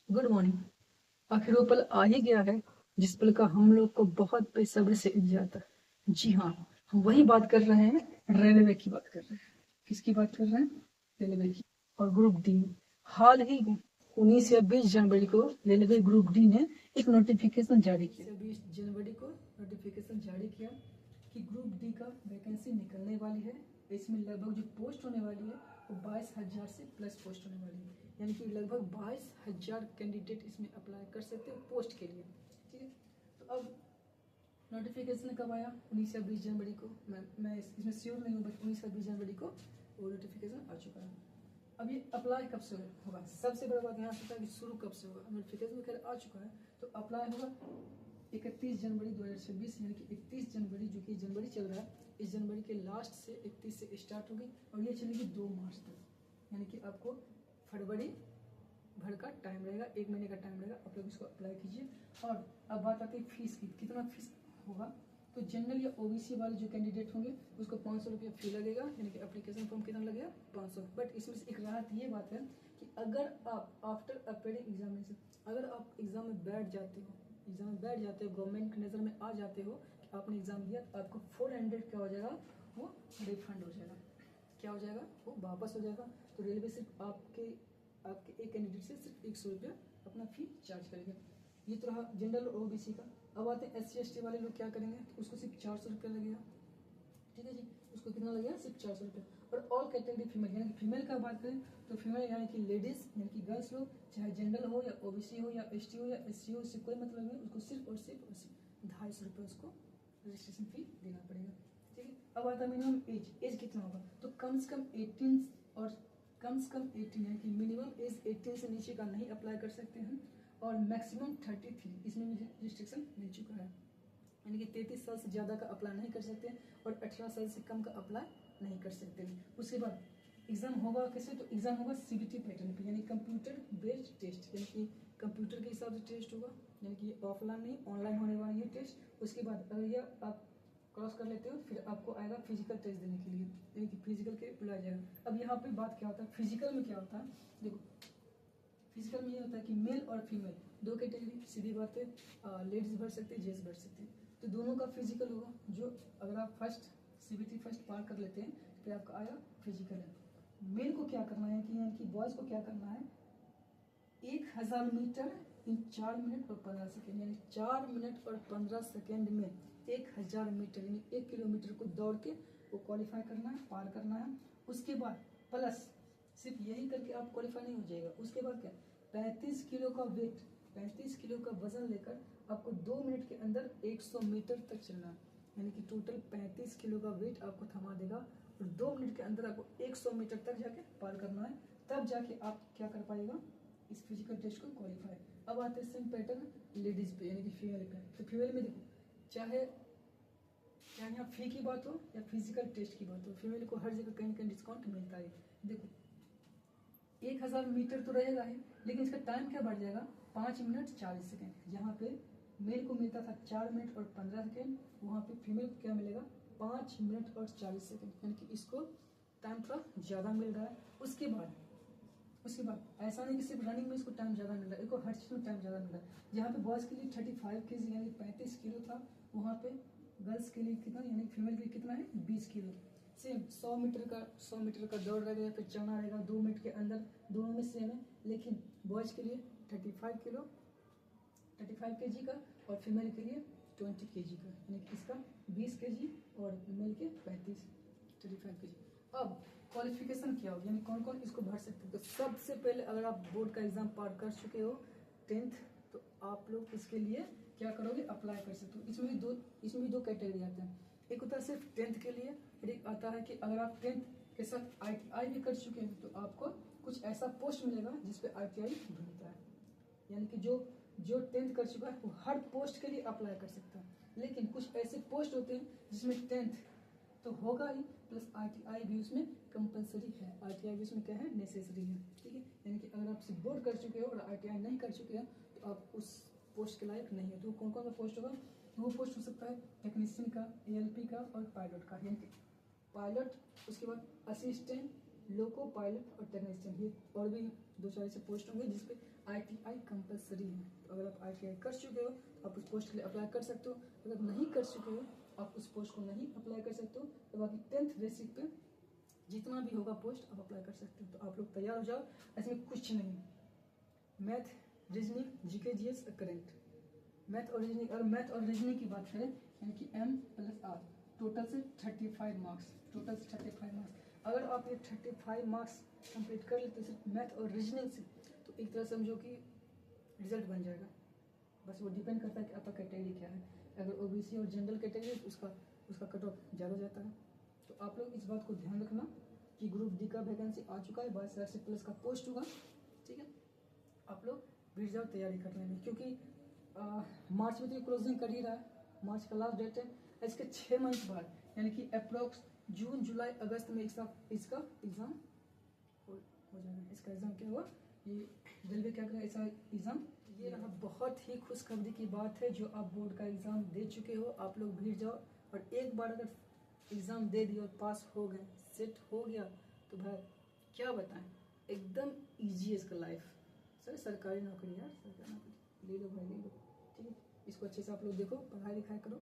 Good morning. आखिर वो पल आ ही गया है जिस पल का हम लोग को बहुत बेसब्री से इंतजार था। जी हाँ, हम वही बात कर रहे हैं, रेलवे की बात कर रहे हैं। किसकी बात कर रहे हैं? रेलवे की। और ग्रुप डी। हाल ही में 19 या 20 जनवरी को रेलवे ग्रुप डी ने एक नोटिफिकेशन जारी किया। 20 जनवरी को नोटिफिकेशन जारी किया कि ग्रुप डी का वैकेंसी निकलने वाली है। इसमें लगभग जो पोस्ट होने वाली है वो 22,000 से प्लस पोस्ट होने वाली है, यानी कि लगभग 22,000 कैंडिडेट इसमें अप्लाई कर सकते हैं पोस्ट के लिए। ठीक है, तो अब नोटिफिकेशन कब आया? 19 या 20 जनवरी को। मैं इसमें श्योर नहीं हूँ, बट 19 या 20 जनवरी को वो नोटिफिकेशन आ चुका है। अब ये अप्लाई कब से होगा? सबसे बड़ा बात यहाँ से था कि शुरू कब से होगा। नोटिफिकेशन खैर आ चुका है, तो अप्लाई होगा 31 जनवरी 2026, यानी कि 31 जनवरी, जो कि जनवरी चल रहा है, इस जनवरी के लास्ट से 31 से स्टार्ट होगी और ये चलेगी 2 मार्च तक। यानी कि आपको फरवरी भर का टाइम रहेगा, 1 महीने का टाइम रहेगा, आप लोग इसको अप्लाई कीजिए। और अब बात आती है फीस की, कितना फीस होगा? तो जनरल या ओबीसी वाले जो कैंडिडेट होंगे उसको 500 रुपया फी लगेगा, यानी कि एप्लीकेशन फॉर्म कितना लगेगा? 500। बट इसमें से एक राहत ये बात है कि अगर आप आफ्टर अपेयरिंग एग्जामिनेशन, अगर आप एग्जाम में बैठ जाते हो, गवर्नमेंट की नज़र में आ जाते हो कि आपने एग्जाम दिया, तो आपको 400 क्या हो जाएगा? वो रिफंड हो जाएगा। क्या हो जाएगा? वो वापस हो जाएगा। तो रेलवे सिर्फ आपके आपके एक कैंडिडेट से सिर्फ 100 रुपया अपना फी चार्ज करेंगे। ये तो रहा जनरल और ओबीसी का। अब आते हैं SC ST वाले लोग क्या करेंगे, तो उसको सिर्फ 400 रुपया लगेगा। ठीक है जी, उसको कितना लगेगा? सिर्फ 400 रुपया। और ऑल कैटेगरी फीमेल, यानी कि फीमेल का बात करें तो फीमेल यानी कि लेडीज, यानी कि गर्ल्स लोग, चाहे जनरल हो या ओबीसी हो या ST हो या SC हो, उससे कोई मतलब नहीं, उसको सिर्फ और सिर्फ 250 रुपये उसको रजिस्ट्रेशन फी देना पड़ेगा। ठीक है, अब आता है मिनिमम एज कितना होगा? तो कम से कम 18 और कम से कम 18, यानी कि मिनिमम एज 18 से नीचे का नहीं अप्लाई कर सकते हैं, और मैक्सिमम 33, इसमें भी रिस्ट्रिक्शन मिल चुका है, यानी कि 33 साल से ज़्यादा का अप्लाई नहीं कर सकते और 18 साल से कम का अप्लाई नहीं कर सकते। उसके बाद एग्ज़ाम होगा कैसे? तो एग्ज़ाम होगा CBT पैटर्न पे, यानी कंप्यूटर बेस्ड टेस्ट, यानी कि कंप्यूटर के हिसाब से टेस्ट होगा, यानी कि ऑफलाइन नहीं ऑनलाइन होने वाला ये टेस्ट। उसके बाद अगर ये आप क्रॉस कर लेते हो, फिर आपको आएगा फिजिकल टेस्ट देने के लिए, यानी कि फिजिकल के बुलाया जाएगा। अब यहाँ पे बात क्या होता है, फिजिकल में क्या होता है? देखो, फिजिकल में ये होता है कि मेल और फीमेल दो कैटेगरी, सीधी बात है, लेडीज भर सकते हैं, जेंट्स भर सकते हैं, तो दोनों का फिजिकल होगा। जो अगर आप फर्स्ट CBT फर्स्ट पार कर लेते हैं, फिर आपका आया फिजिकल है। मेल को क्या करना है कि, यानी कि बॉयज़ को क्या करना है? 1000 मीटर इन 4 मिनट और 15 सेकेंड, यानी 4 मिनट और 15 सेकेंड में 1000 मीटर यानी 1 किलोमीटर को दौड़ के वो क्वालिफाई करना है, पार करना है। उसके बाद प्लस सिर्फ यही करके आप क्वालिफाई नहीं हो जाएगा, उसके बाद क्या? 35 किलो का वेट, 35 किलो का वजन लेकर आपको 2 मिनट के अंदर 100 मीटर तक चलना है, यानी कि टोटल 35 किलो का वेट आपको थमा देगा और 2 मिनट के अंदर आपको 100 मीटर तक जाके पार करना है, तब जाके आप क्या कर पाएगा? इस फिजिकल टेस्ट को क्वालिफाई। अब आते हैं सेम पैटर्न लेडीज पे, यानी कि फीमेल पे। तो फीमेल में देखो, चाहे यहाँ फी की बात हो या फिजिकल टेस्ट की बात हो, फीमेल को हर जगह कहीं ना कहीं डिस्काउंट मिलता है। देखो, 1000 मीटर तो रहेगा ही, लेकिन इसका टाइम क्या बढ़ जाएगा? 5 मिनट 40 सेकेंड। जहाँ पे मेल को मिलता था 4 मिनट और 15 सेकेंड, वहाँ पे फीमेल को क्या मिलेगा? 5 मिनट और 40 सेकेंड, यानी कि इसको टाइम थोड़ा ज़्यादा मिल रहा है। उसके बाद ऐसा नहीं कि सिर्फ रनिंग में इसको टाइम ज़्यादा मिल रहा है, इसको हर चीज़ में टाइम ज़्यादा मिल रहा है। जहाँ पे बॉयज़ के लिए 35 kg यानी 35 किलो था, वहाँ पे गर्ल्स के लिए कितना, यानी फीमेल के लिए कितना है? 20 किलो। सेम 100 मीटर का दौड़ रहेगा, फिर चलना रहेगा 2 मिनट के अंदर, दोनों में सेम है। लेकिन बॉयज़ के लिए 35 किलो 35 kg का, और फीमेल के लिए 20 kg का, यानी कि इसका 20 kg और मेल के 35 kg। अब क्वालिफिकेशन क्या होगी, यानी कौन कौन इसको भर सकते हैं? तो सबसे पहले अगर आप बोर्ड का एग्जाम पार कर चुके हो 10th, तो आप लोग इसके लिए क्या करोगे? अप्लाई कर सकते हो। इसमें भी दो कैटेगरी आते हैं। एक होता है सिर्फ 10th के लिए, फिर एक आता है कि अगर आप 10th के साथ ITI भी कर चुके हैं तो आपको कुछ ऐसा पोस्ट मिलेगा जिसपे ITI ढूंढता है, यानी कि जो जो 10th कर चुका है वो हर पोस्ट के लिए अप्लाई कर सकता है। लेकिन कुछ ऐसे पोस्ट होते हैं जिसमें 10th तो होगा ही, प्लस ITI भी उसमें कंपलसरी है, ITI भी उसमें क्या है? नेसेसरी है। ठीक है, यानी कि अगर आप सिर्फ बोर्ड कर चुके हो और ITI नहीं कर चुके हैं तो आप उस पोस्ट के लायक नहीं है। तो कौन कौन सा पोस्ट होगा? तो वो पोस्ट हो सकता है टेक्नीशियन का, ALP का और पायलट का, यानी कि पायलट, उसके बाद असिस्टेंट, लोको पायलट और टेक्नीशियन, ये और भी 2-4 ऐसे पोस्ट होंगे जिसपे ITI कंपलसरी है। तो अगर आप ITI कर चुके हो तो आप उस पोस्ट के लिए अप्लाई कर सकते हो। अगर नहीं कर चुके हो आप उस पोस्ट को नहीं अप्लाई कर सकते हो। तो बाकी 10th बेसिक पे जितना भी होगा पोस्ट आप अप्लाई कर सकते हो। तो आप लोग तैयार हो जाओ, इसमें कुछ नहीं। Math, reasoning, GK, GS, current. Math और रीजनिंग, अगर मैथ और रीजनिंग की बात करें यानी कि M+R, टोटल से 35 मार्क्स, टोटल से 35 मार्क्स। अगर आप ये 35 मार्क्स कंप्लीट कर लेते सिर्फ मैथ और रीजनिंग से, तो एक तरह समझो कि रिजल्ट बन जाएगा। बस वो डिपेंड करता है कि आपका कैटेगरी क्या है। अगर OBC और जनरल कैटेगरी तो उसका कट ऑफ ज़्यादा जाता है। तो आप लोग इस बात को ध्यान रखना कि ग्रुप डी का वैकेंसी आ चुका है, 22,000 से प्लस का पोस्ट होगा, ठीक है। आप लोग भिड़ जाओ तैयारी करने में, क्योंकि मार्च में तो क्लोजिंग कर ही रहा है, मार्च का लास्ट डेट है। इसके 6 मंथ बाद यानी कि अप्रोक्स जून, जुलाई, अगस्त में इसका एग्ज़ाम हो जाएगा। इसका एग्ज़ाम क्या हुआ, ये रेलवे क्या करेगा, ऐसा एग्ज़ाम। ये रहा बहुत ही खुशखबरी की बात है, जो आप बोर्ड का एग्ज़ाम दे चुके हो आप लोग भिड़ जाओ। और एक बार अगर एग्ज़ाम दे दिया और पास हो गए, सेट हो गया, तो भाई क्या बताएं, एकदम ईजी है इसका लाइफ। सर सरकारी नौकरी यार, सरकारी नौकरी ले लो भाई, ले लो, ठीक है। इसको अच्छे से आप लोग देखो, पढ़ाई लिखाई करो।